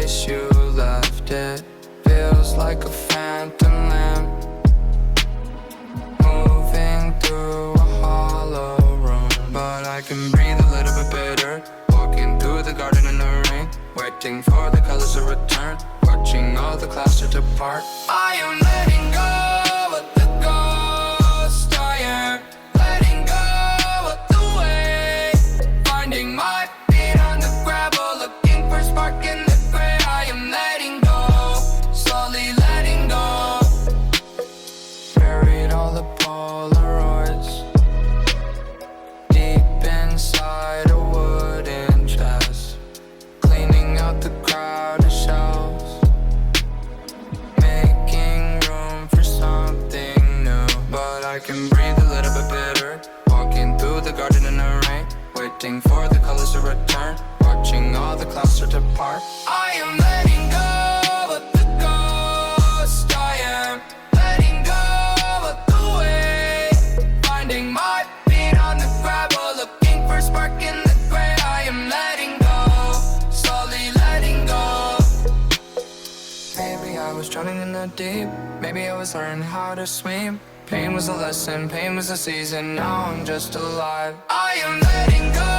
place you left it. Feels like a phantom lamp moving through a hollow room. But I can breathe a little bit better, walking through the garden in the rain, waiting for the colors to return, watching all the clouds to depart. I am letting go of the ghost. I am letting go of the way, finding my feet on the gravel, looking for spark in the gray. I am letting go, slowly letting go. Buried all the Polaroids deep inside a wooden chest, cleaning out the crowded shelves, making room for something new. But I can breathe a little bit better, walking through the garden in the rain, waiting for the colors to return, watching all the clouds to depart. I am letting go of the ghost. I am letting go of the way, finding my feet on the gravel, looking for spark in the gray. I am letting go, slowly letting go. Maybe I was drowning in the deep, maybe I was learning how to swim. Pain was a lesson, pain was a season, now I'm just alive. I am letting go